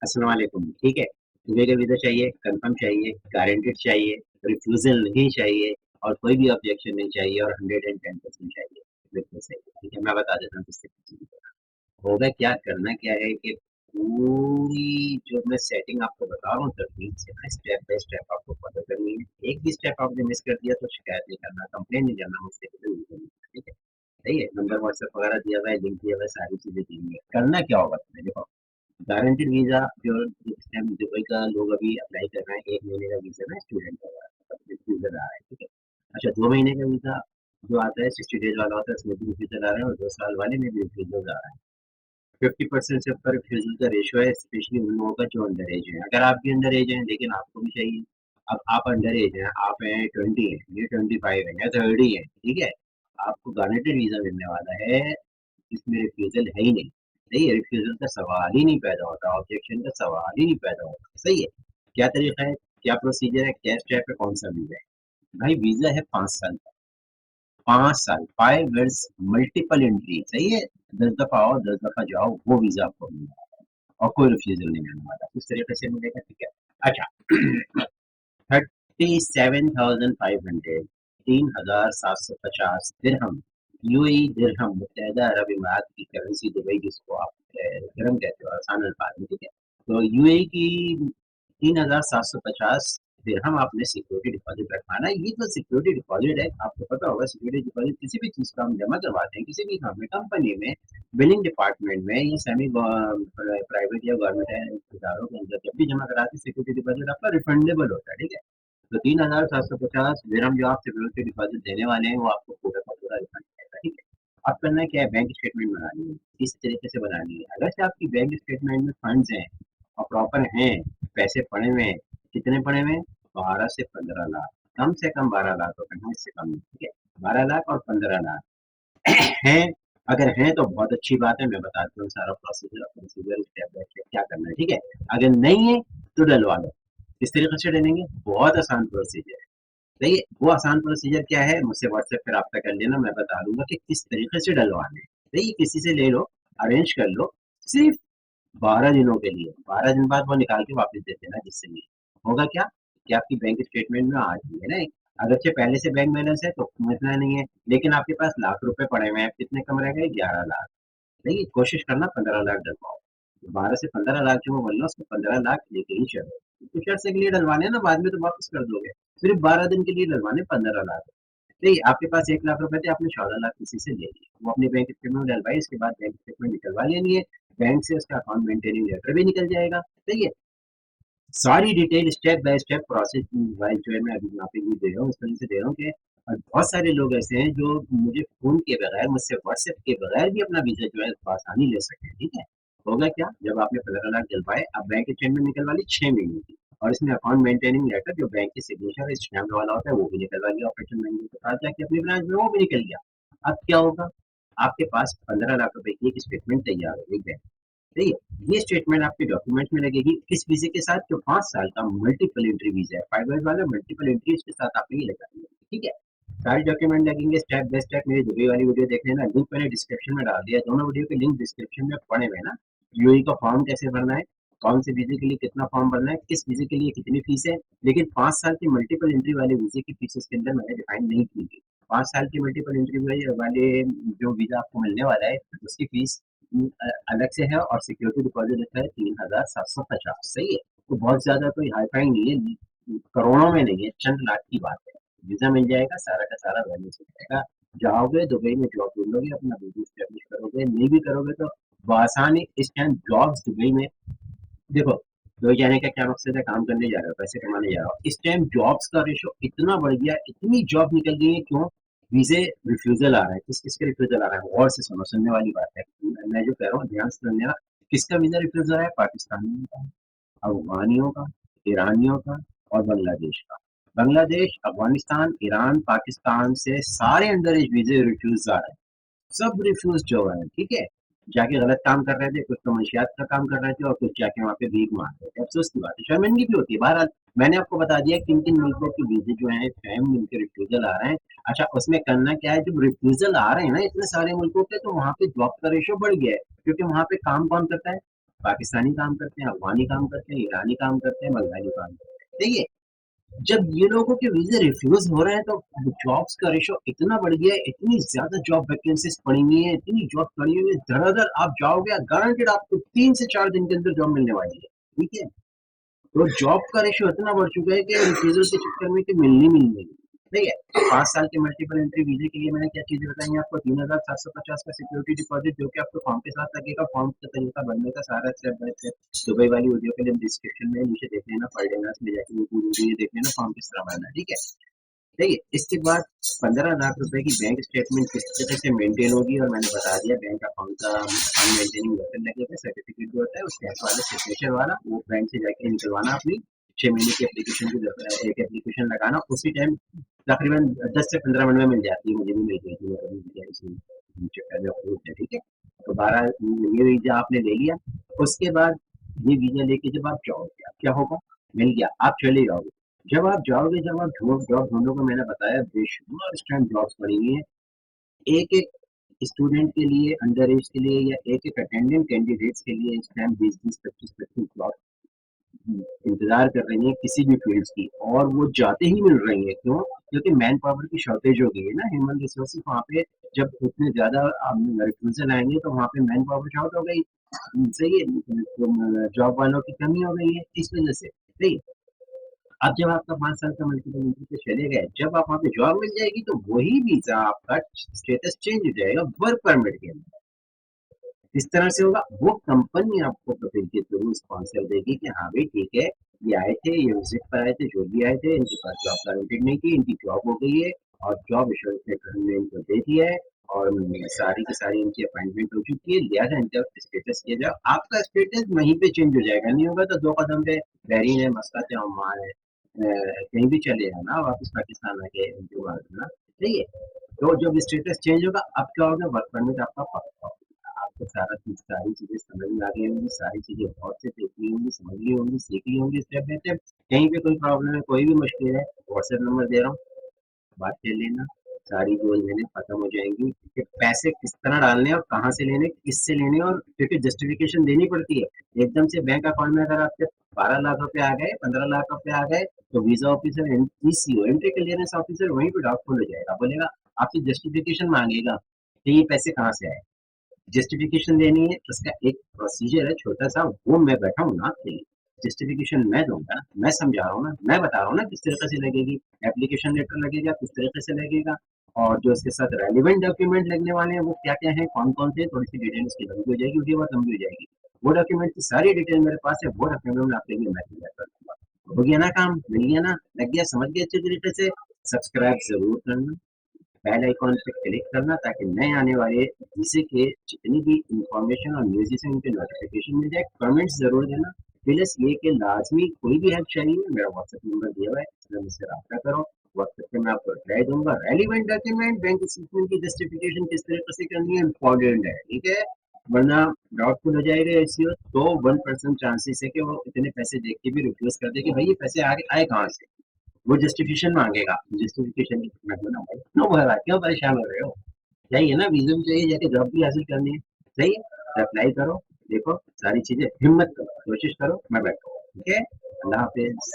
अस्सलाम वालेकुम। ठीक है, दुबई का वीज़ा चाहिए, कन्फर्म चाहिए, गारंटीड चाहिए, रिफ्यूज़ल नहीं चाहिए और कोई भी ऑब्जेक्शन नहीं चाहिए और 110% चाहिए। बिल्कुल सही। ठीक है, मैं बता देता हूँ किससे होगा क्या, करना क्या है कि पूरी जो मैं सेटिंग आपको बता रहा हूँ तकनीक से ना स्टेप बाय स्टेप आपको फॉलो करनी है। एक भी स्टेप आपने मिस कर दिया तो शिकायत नहीं करना, कंप्लेन नहीं करना मुझसे किसी भी चीज़ की, ठीक है? सही है? नंबर व्हाट्सएप वगैरह दिया हुआ है, लिंक दिया हुआ है, सारी चीज़ें दी हुई है। करना क्या होगा तुम्हें देखो, गारंटीड वीज़ा जो इस टाइम दुबई का लोग अभी अप्लाई कर रहे हैं, 1 महीने का वीज़ा ना स्टूडेंट का रिफ्यूज़ल आ रहा है, ठीक है? अच्छा 2 महीने का वीज़ा जो आता है 60 डेज़ वाला होता है उसमें भी रिफ्यूज़ल आ रहा है और 2 साल वाले में भी रिफ्यूज़ल आ रहा है। 50% से ऊपर रिफ्यूज़ल का रेशियो है, स्पेशली उन लोगों का जो अंडर एज है। अगर आप भी अंडर एज हैं लेकिन आपको भी चाहिए, अब आप अंडर एज हैं, आप हैं 20 हैं, ये 25 हैं या 30 हैं, ठीक है? आपको गारंटीड वीज़ा मिलने वाला है, इसमें रिफ्यूज़ल है ही नहीं। सही है? रिफ्यूज़ल का सवाल ही नहीं पैदा होता, ऑब्जेक्शन का सवाल ही नहीं पैदा होता। सही है? क्या तरीका है, क्या प्रोसीजर है, क्या स्टेप है, कौन-सा वीज़ा है? भाई वीज़ा है 5 साल का, 5 साल, 5 इयर्स मल्टीपल एंट्री, सही है? 10 दफ़ा आओ, 10 दफ़ा जाओ, वो वीज़ा आपको मिलेगा और कोई रिफ्यूज़ल नहीं मिलने वाला। इस तरीके से मिलेगा, ठीक है? अच्छा 37,500 3,750 दिरहम, यूएई दिरहम, मुत्तहदा अरब इमारात की करेंसी दुबई जिसको आप दिरहम कहते हो आसान अल्फाज में, ठीक है? तो यूएई की 3,750 दिरहम आपने सिक्योरिटी डिपॉजिट रखवाना है। ये तो सिक्योरिटी डिपॉजिट है, आपको पता होगा सिक्योरिटी डिपॉजिट किसी भी चीज़ का हम जमा करवाते हैं, किसी भी काम में, कंपनी में, बिलिंग डिपार्टमेंट में या सेमी प्राइवेट या गवर्नमेंट इदारों के अंदर जब भी जमा कराते हैं सिक्योरिटी डिपॉजिट आपका रिफंडेबल होता है, ठीक है? तो 3,750 दिरहम जो आप सिक्योरिटी डिपॉजिट देने वाले हैं वो आपको पूरा का पूरा रिफंड मिलेगा, ठीक है? अब करना क्या है, बैंक स्टेटमेंट बनानी है। इस तरीके से बनानी है, अगर से आपकी बैंक स्टेटमेंट में फंड्स हैं और प्रॉपर हैं, पैसे पड़े हुए हैं, कितने पड़े हुए हैं? 12 से 15 लाख, कम से कम 12 लाख रुपए हैं, इससे कम नहीं, ठीक है? 12 लाख और 15 लाख हैं। अगर हैं तो बहुत अच्छी बात है, मैं बताता हूँ सारा प्रोसीजर स्टेप बाय स्टेप क्या करना है, ठीक है? अगर नहीं है तो डलवा लो। किस तरीके से डलेंगे, बहुत आसान प्रोसीजर है। सही है? वो आसान प्रोसीजर क्या है, मुझसे व्हाट्सएप पे राब्ता कर लेना, मैं बता दूंगा कि किस तरीके से डलवाना है। सही है? किसी से ले लो, अरेंज कर लो, सिर्फ 12 दिनों के लिए, 12 दिन बाद वो निकाल के वापस दे देना जिससे भी। होगा क्या कि आपकी बैंक स्टेटमेंट में आ रही है ना, अगरचे पहले से बैंक बैलेंस है तो इतना नहीं है, लेकिन आपके पास लाख रुपए पड़े हुए हैं, कितने कम रह गए, 11 लाख। नहीं, कोशिश करना 15 लाख डलवाओ। 12 से 15 लाख जो मैं बोल रहा हूँ उसको 15 लाख लेके ही चलो। कुछ अर्से के लिए डलवाने हैं ना, बाद में तो वापस कर दोगे। सिर्फ 12 दिन के लिए डलवाने 15 लाख। नहीं, आपके पास 1 लाख रुपए थे, आपने 14 लाख किसी से ले लिए, वो अपने बैंक स्टेटमेंट में डलवाई, इसके बाद बैंक स्टेटमेंट निकलवा लेनी है, बैंक से उसका अकाउंट मेंटेनिंग लेटर भी निकल जाएगा। सही है? सारी detail step by step process wise जो है मैं अभी यहाँ पे भी दे रहा हूँ, इस वजह से दे रहा हूँ कि बहुत सारे लोग ऐसे हैं जो मुझे फ़ोन किए बगैर, मुझसे व्हाट्सएप किए बगैर भी अपना वीज़ा जो है बआसानी ले सकते हैं, ठीक है? होगा क्या, जब आपने 15 लाख डलवाए, अब बैंक स्टेटमेंट निकलवा ली 6 महीने की और इसमें अकाउंट मेंटेनिंग लेटर जो बैंक की सिग्नेचर स्टैम्प्ड वाला होता है वो भी निकलवा लिया, ऑपरेशन मैनेजर के पास जाके अपनी ब्रांच में वो भी निकल गया। अब क्या होगा, आपके पास 15 लाख रुपए की एक स्टेटमेंट तैयार हो गई बैंक, सही है? ये स्टेटमेंट आपके डॉक्यूमेंट में लगेगी किस वीजे के साथ, जो 5 साल का मल्टीपल एंट्री वीजा है, 5 इयर्स वाला मल्टीपल एंट्री के साथ आपने ये लगानी है, ठीक है? सारे डॉक्यूमेंट लगेंगे स्टेप बाय स्टेप, मेरी दुबई वाली वीडियो देख लेना, लिंक मैंने डिस्क्रिप्शन में डाल दिया, दोनों वीडियो के लिंक डिस्क्रिप्शन में पड़े हुए ना। यूएई का फॉर्म कैसे भरना है, कौन से वीजे के लिए कितना फॉर्म भरना है, किस वीजे के लिए कितनी फीस है, लेकिन 5 साल की मल्टीपल एंट्री वाले वीजे की फीस इसके अंदर मैंने डिफाइन नहीं की थी। 5 साल की मल्टीपल एंट्री वाले जो वीजा आपको मिलने वाला है उसकी फीस अलग से है और सिक्योरिटी डिपॉजिट लिखा है 3,750, सही है? तो बहुत ज्यादा कोई हाईफाई नहीं है, करोड़ों में नहीं है, चंद लाख की बात है। वीजा मिल जाएगा, सारा का सारा वैल्यू से जाएगा, जाओगे दुबई में जॉब ढूंढोगे, अपना बिजनेस स्टेब्लिश करोगे, नहीं भी करोगे तो बआसानी इस टाइम जॉब्स दुबई में, देखो दुबई जाने का क्या मकसद है, काम करने जा रहे हो, पैसे कमाने जा रहे हो, इस टाइम जॉब्स का रेशो इतना बढ़ गया, इतनी जॉब निकल गई है, क्यों? वीजे रिफ्यूजल आ रहा है, किस किसके रिफ्यूजल आ रहा है, और से सुनो, सुनने वाली बात है, मैं जो कह रहा हूँ ध्यान से सुनने, किसका वीजा रिफ्यूजल आ रहा है, पाकिस्तानियों का, अफगानियों का, ईरानियों का और बांग्लादेश का। बांग्लादेश, अफगानिस्तान, ईरान, पाकिस्तान से सारे अंडर एज वीजे रिफ्यूज आ रहे हैं, सब रिफ्यूज जो है, ठीक है? जाके गलत काम कर रहे थे, कुछ तो मंशियात का काम कर रहे थे और कुछ जाके वहाँ पे भीख मांग रहे थे। अफसोस की बात है, शर्मिंदगी भी होती है। बहरहाल मैंने आपको बता दिया किन किन मुल्कों के वीजे जो हैं फैम उनके रिफ्यूजल आ रहे हैं। अच्छा उसमें करना क्या है, जब रिफ्यूजल आ रहे हैं ना इतने सारे मुल्कों के, तो वहाँ पे जॉब का रेशो बढ़ गया है, क्योंकि वहाँ पे काम कौन करता है, पाकिस्तानी काम करते हैं, अफगानी काम करते हैं, ईरानी काम करते हैं, बंगाली काम करते हैं। देखिए, जब ये लोगों के वीज़े रिफ्यूज़ हो रहे हैं तो जॉब्स का रेशियो इतना बढ़ गया है, इतनी ज़्यादा जॉब वैकेंसीज़ पड़ी हुई हैं, इतनी जॉब पड़ी हुई है, धड़ाधड़ आप जाओगे गारंटीड आपको 3 से 4 दिन के अंदर जॉब मिलने वाली है, ठीक है? तो जॉब का रेशियो इतना बढ़ चुका है कि रिफ्यूज़ल के चक्कर में कि मिलनी मिलनी है, ठीक है? 5 साल के मल्टीपल एंट्री वीज़े के लिए मैंने क्या चीज़ें बताई हैं आपको 3,750 का सिक्योरिटी डिपॉज़िट जो कि आपको फॉर्म के साथ लगेगा, फॉर्म का तरीका भरने का सारा स्टेप बाय स्टेप दुबई वाली वीडियो के लिंक डिस्क्रिप्शन में नीचे देख लेना, पढ़ में जाके वो पूरी वीडियो देख लेना फॉर्म किस तरह भरना है, ठीक है? देखिए, इसके बाद 15 लाख रुपए की बैंक स्टेटमेंट किस तरह से मेंटेन होगी और मैंने बता दिया बैंक अकाउंट का अकाउंट मेंटेनिंग लेटर लगेगा, सर्टिफिकेट जो होता है उस टैक्स वाले सिग्नेचर वाला वो बैंक से जाके निकलवाना अपनी 6 महीने की एप्लीकेशन की जरूरत है, एक एप्लीकेशन लगाना उसी टाइम तकरीबन 10 से 15 मिनट में मिल जाती है, मुझे भी मिल गई थी पहले अप्रूव है, ठीक है? तो 12 ये वीजा आपने ले लिया, उसके बाद ये वीजा लेके जब आप जाओगे अब क्या होगा? मिल गया, आप चले जाओगे। जब आप जाओगे, जब आप जॉब ढूँढोगे मैंने बताया बेशुमार इस टाइम जॉब्स पड़ी हुई हैं। एक-एक स्टूडेंट के लिए, अंडर एज के लिए या एक-एक अटेंडेंट कैंडिडेट्स के लिए इस टाइम 20-20, 25-25 जॉब इंतज़ार कर रही हैं किसी भी फ़ील्ड्स की और वो जाते ही मिल रही हैं। क्यों? क्योंकि मैन पावर की शॉर्टेज हो गई है ना, ह्यूमन रिसोर्सेज़ वहाँ पे जब इतने ज़्यादा रिक्रूज़ल आएँगे तो वहाँ पे मैन पावर शॉर्ट हो गई। सही है, जॉब वालों की कमी हो गई है इस वज़ह से, सही है। अब जब आपका 5 साल का मल्टीपल एंट्री पे चले गए, जब आप वहाँ पे जॉब मिल जाएगी तो वही वीज़ा आपका स्टेटस चेंज हो जाएगा वर्क परमिट के अंदर। इस तरह से होगा, वो कंपनी आपको प्रोफाइल के थ्रू स्पॉन्सर देगी कि हाँ भाई ठीक है, ये आए थे, ये विज़िट पर आए थे, जो भी आए थे, इनके पास जॉब गारंटीड नहीं थी, इनकी जॉब हो गई है और जॉब एश्योरेंस लेटर हमने इनको दे दिया है और सारी की सारी इनकी अपॉइंटमेंट हो चुकी है, लिहाजा इनका स्टेटस किया जाए। आपका स्टेटस वहीं पे चेंज हो जाएगा, नहीं होगा तो 2 कदम पे बहरीन है, मस्कत है, ओमान है, कहीं भी चले जाना वापस पाकिस्तान आके इनके बाद ना, सही है? तो जब स्टेटस चेंज होगा, अब क्या होगा वर्क परमिट आपका पक्का होगा। आपको सारी चीज़ें समझ में आ गई होंगी, सारी चीज़ें बहुत से देख ली होंगी, समझ ली होंगी, सीख ली होंगी स्टेप बाय स्टेप। कहीं पे कोई प्रॉब्लम है, कोई भी मुश्किल है, व्हाट्सएप नंबर दे रहा हूँ, बात कर लेना, सारी जो उलझनें खत्म हो जाएँगी कि पैसे किस तरह डालने हैं और कहाँ से लेने, किससे लेने और क्योंकि जस्टिफिकेशन देनी पड़ती है। एकदम से बैंक अकाउंट में अगर आपके 12 लाख रुपए आ गए, 15 लाख रुपए आ गए, तो visa officer eco entry clearance officer वहीं पे डाउटफुल हो जाएगा, बोलेगा आपसे जस्टिफिकेशन माँगेगा कि ये पैसे कहाँ से आए? जस्टिफिकेशन देनी है, उसका एक प्रोसीजर है छोटा-सा, वो मैं बैठा हूँ ना आपके लिए। जस्टिफिकेशन मैं दूँगा ना, मैं समझा रहा हूँ ना, मैं बता रहा हूँ ना किस तरीके से लगेगी, एप्लीकेशन लेटर लगेगा, किस तरीके से लगेगा और जो उसके साथ रेलेवेंट डॉक्यूमेंट लगने वाले हैं, वो क्या-क्या हैं, कौन-कौन से, थोड़ी-सी डिटेल उसकी लंबी हो जाएगी, उसके बाद लंबी हो जाएगी। वो डॉक्यूमेंट की सारी डिटेल मेरे पास है, वो डॉक्यूमेंट मैं आपके लिए मैं तैयार कर दूँगा। हो गया ना काम, मिल गया ना, लग गया, समझ गए अच्छे तरीके से? सब्सक्राइब ज़रूर करना। बेल आइकॉन पे क्लिक करना ताकि नए आने वाले जिसे के जितनी भी इंफॉर्मेशन और न्यूज़ेस हैं उनके नोटिफिकेशन मिल जाए। कमेंट्स ज़रूर देना। प्लस ये कि लाज़मी कोई भी हेल्प चाहिए मेरा व्हाट्सएप नंबर दिया हुआ है, इसमें मुझसे राब्ता करो। व्हाट्सएप पे मैं आपको रिप्लाई दूँगा। रेलेवेंट डॉक्यूमेंट बैंक स्टेटमेंट की जस्टिफिकेशन किस तरीके से करनी है इम्पोर्टेंट है, ठीक है? वरना डाउटफुल हो जाएगा एसईओ तो 1% चांसेस है कि वो इतने पैसे देख के भी रिफ्यूज़ कर दे कि भाई ये पैसे आए कहाँ से? वो जस्टिफिकेशन माँगेगा, जस्टिफिकेशन मतलब ना भाई क्यों भरा क्यों परेशान हो रहे हो? चाहिए ना वीज़ा चाहिए जाके जॉब भी हासिल करनी है, सही है? अप्लाई करो, देखो सारी चीज़ें हिम्मत करो, कोशिश करो, मैं बैठा हूँ, ठीक है? अल्लाह हाफ़िज़।